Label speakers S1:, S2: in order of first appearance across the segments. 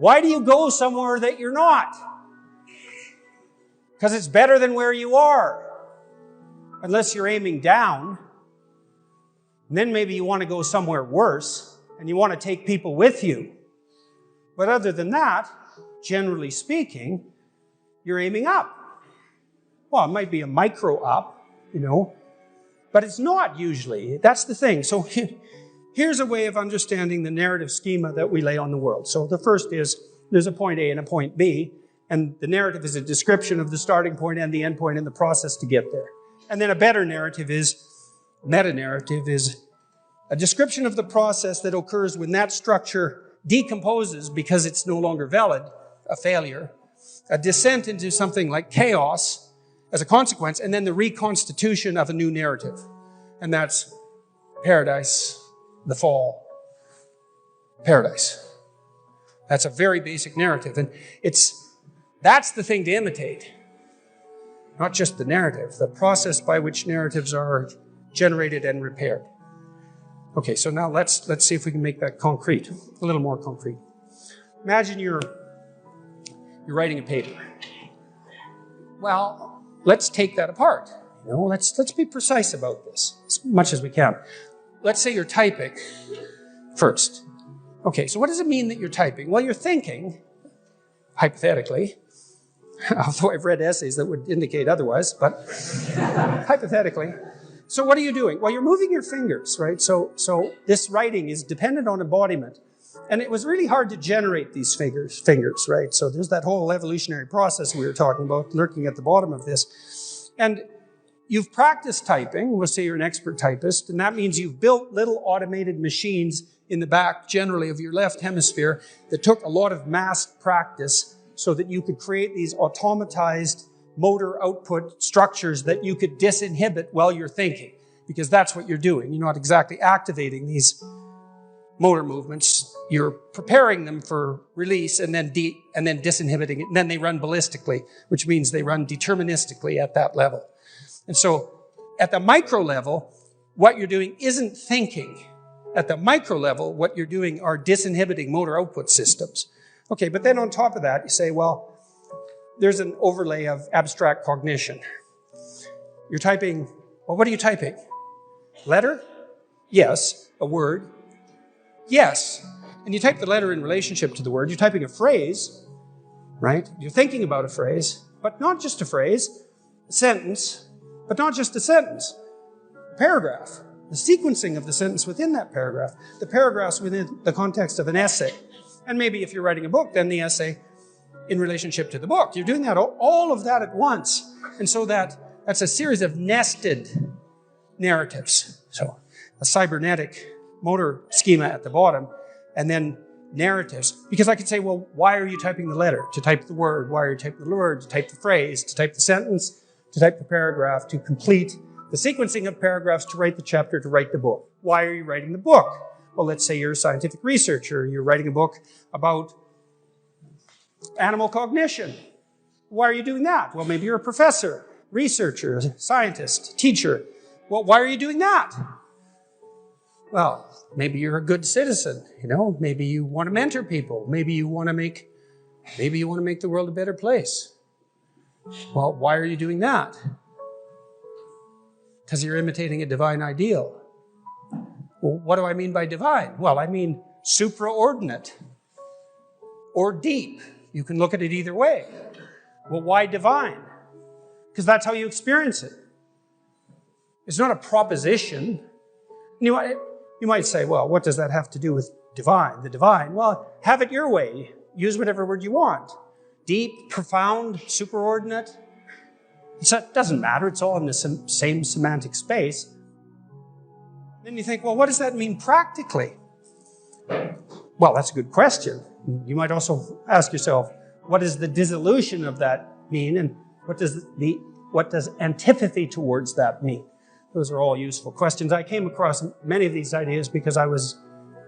S1: Why do you go somewhere that you're not? Because it's better than where you are. Unless you're aiming down. And then maybe you want to go somewhere worse, and you want to take people with you. But other than that, generally speaking, you're aiming up. Well, it might be a micro up, but it's not usually. That's the thing. So here's a way of understanding the narrative schema that we lay on the world. So the first is, there's a point A and a point B, and the narrative is a description of the starting point and the end point and the process to get there. And then a better narrative is, meta-narrative is a description of the process that occurs when that structure decomposes because it's no longer valid, a failure, a descent into something like chaos as a consequence, and then the reconstitution of a new narrative. And that's paradise, the fall, paradise. That's a very basic narrative. And that's the thing to imitate. Not just the narrative, the process by which narratives are generated and repaired. Okay, so now let's see if we can make that concrete, a little more concrete. Imagine you're writing a paper. Well, let's take that apart. Let's be precise about this as much as we can. Let's say you're typing first. Okay, so what does it mean that you're typing? Well, you're thinking, hypothetically, although I've read essays that would indicate otherwise, but hypothetically. So what are you doing? Well, you're moving your fingers, right? So this writing is dependent on embodiment. And it was really hard to generate these fingers, right? So there's that whole evolutionary process we were talking about lurking at the bottom of this. And you've practiced typing. We'll say you're an expert typist. And that means you've built little automated machines in the back, generally of your left hemisphere, that took a lot of massed practice so that you could create these automatized motor output structures that you could disinhibit while you're thinking, because that's what you're doing. You're not exactly activating these motor movements. You're preparing them for release and then disinhibiting it, and then they run ballistically, which means they run deterministically at that level. And so at the micro level, what you're doing isn't thinking. At the micro level, what you're doing are disinhibiting motor output systems. Okay, but then on top of that, you say, well, there's an overlay of abstract cognition. You're typing, well, what are you typing? Letter? Yes. A word? Yes. And you type the letter in relationship to the word. You're typing a phrase, right? You're thinking about a phrase, but not just a phrase, a sentence, but not just a sentence, a paragraph, the sequencing of the sentence within that paragraph, the paragraphs within the context of an essay. And maybe if you're writing a book, then the essay in relationship to the book. You're doing that, all of that at once. And so that's a series of nested narratives. So a cybernetic motor schema at the bottom, and then narratives. Because I could say, well, why are you typing the letter? To type the word. Why are you typing the word? To type the phrase, to type the sentence, to type the paragraph, to complete the sequencing of paragraphs, to write the chapter, to write the book. Why are you writing the book? Well, let's say you're a scientific researcher. You're writing a book about animal cognition. Why are you doing that? Well, maybe you're a professor, researcher, scientist, teacher. Well, why are you doing that? Well, maybe you're a good citizen, Maybe you want to mentor people. Maybe you want to make the world a better place. Well, why are you doing that? Because you're imitating a divine ideal. Well, what do I mean by divine? Well, I mean supraordinate or deep. You can look at it either way. Well, why divine? Because that's how you experience it. It's not a proposition. You might say, well, what does that have to do with divine? The divine? Well, have it your way. Use whatever word you want. Deep, profound, superordinate. It doesn't matter. It's all in the same semantic space. Then you think, well, what does that mean practically? Well, that's a good question. You might also ask yourself, what does the dissolution of that mean? And what does antipathy towards that mean? Those are all useful questions. I came across many of these ideas because I was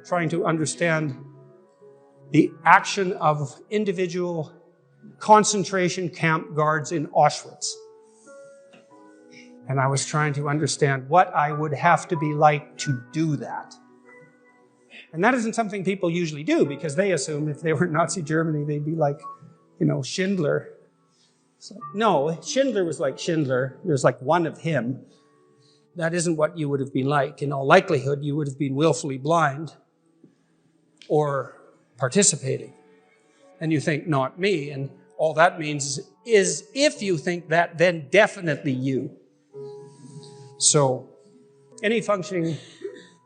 S1: trying to understand the action of individual concentration camp guards in Auschwitz. And I was trying to understand what I would have to be like to do that. And that isn't something people usually do, because they assume if they were in Nazi Germany, they'd be like, Schindler. So, no, Schindler was like Schindler. There's like one of him. That isn't what you would have been like. In all likelihood, you would have been willfully blind or participating. And you think, not me. And all that means is if you think that, then definitely you. So any functioning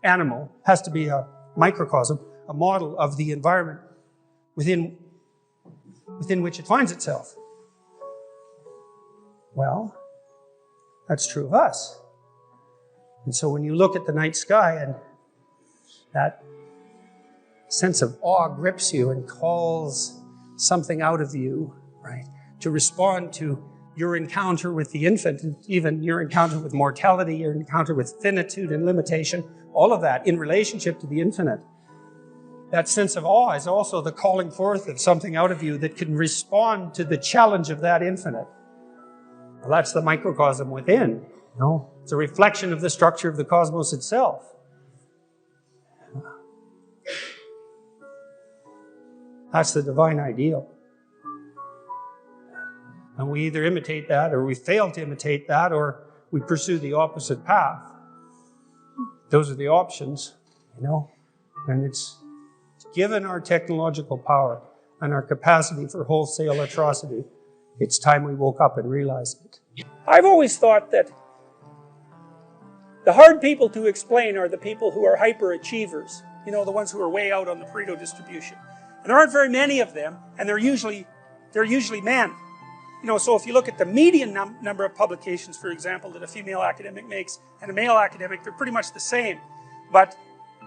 S1: animal has to be a microcosm, a model of the environment within which it finds itself. Well, that's true of us. And so when you look at the night sky and that sense of awe grips you and calls something out of you, right, to respond to your encounter with the infinite, even your encounter with mortality, your encounter with finitude and limitation, all of that in relationship to the infinite. That sense of awe is also the calling forth of something out of you that can respond to the challenge of that infinite. Well, that's the microcosm within. It's a reflection of the structure of the cosmos itself. That's the divine ideal. And we either imitate that, or we fail to imitate that, or we pursue the opposite path. Those are the options, And it's given our technological power and our capacity for wholesale atrocity, it's time we woke up and realized it. I've always thought that the hard people to explain are the people who are hyperachievers. The ones who are way out on the Pareto distribution. And there aren't very many of them, and they're usually men. So if you look at the median number of publications, for example, that a female academic makes and a male academic, they're pretty much the same. But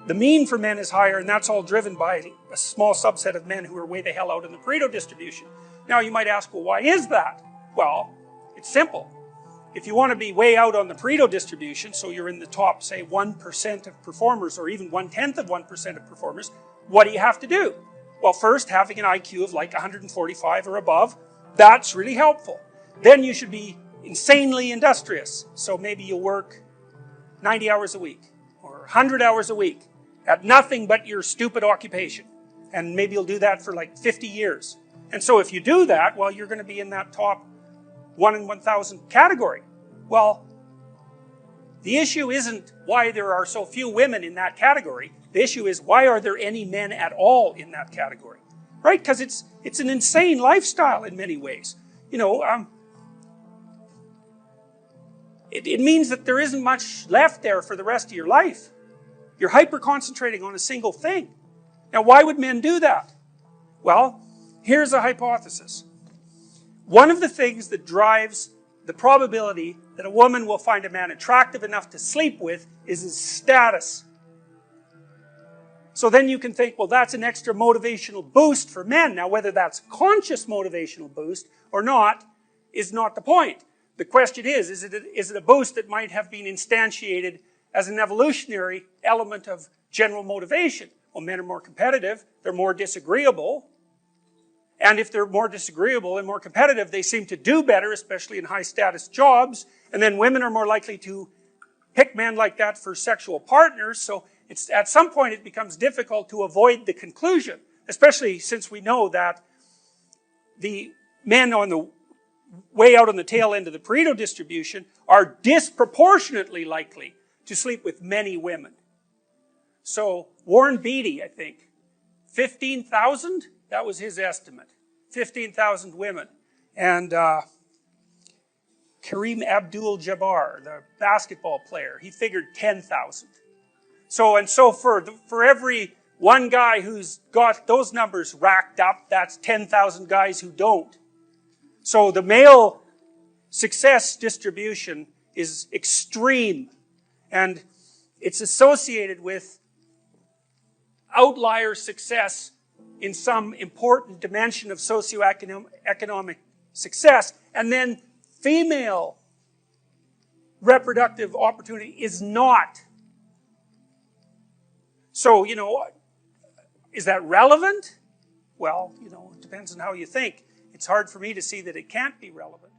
S1: the mean for men is higher, and that's all driven by a small subset of men who are way the hell out in the Pareto distribution. Now you might ask, well, why is that? Well, it's simple. If you want to be way out on the Pareto distribution, so you're in the top, say, 1% of performers, or even 1/10 of 1% of performers, what do you have to do? Well, first, having an IQ of like 145 or above, that's really helpful. Then you should be insanely industrious. So maybe you'll work 90 hours a week, or 100 hours a week, at nothing but your stupid occupation. And maybe you'll do that for like 50 years. And so if you do that, well, you're going to be in that top 1 in 1,000 category. Well, the issue isn't why there are so few women in that category. The issue is, why are there any men at all in that category? Right? Because it's an insane lifestyle in many ways. It means that there isn't much left there for the rest of your life. You're hyper-concentrating on a single thing. Now, why would men do that? Well, here's a hypothesis. One of the things that drives the probability that a woman will find a man attractive enough to sleep with is his status. So then you can think, well, that's an extra motivational boost for men. Now, whether that's conscious motivational boost or not is not the point. The question is it a boost that might have been instantiated as an evolutionary element of general motivation? Well, men are more competitive, they're more disagreeable, and if they're more disagreeable and more competitive, they seem to do better, especially in high-status jobs, and then women are more likely to pick men like that for sexual partners, so at some point it becomes difficult to avoid the conclusion, especially since we know that the men on the way out on the tail end of the Pareto distribution are disproportionately likely to sleep with many women. So Warren Beatty, I think, 15,000, that was his estimate. 15,000 women. And Kareem Abdul-Jabbar, the basketball player, he figured 10,000. So for every one guy who's got those numbers racked up, that's 10,000 guys who don't. So the male success distribution is extreme, and it's associated with outlier success in some important dimension of socioeconomic success, and then female reproductive opportunity is not. So, is that relevant? Well, it depends on how you think. It's hard for me to see that it can't be relevant.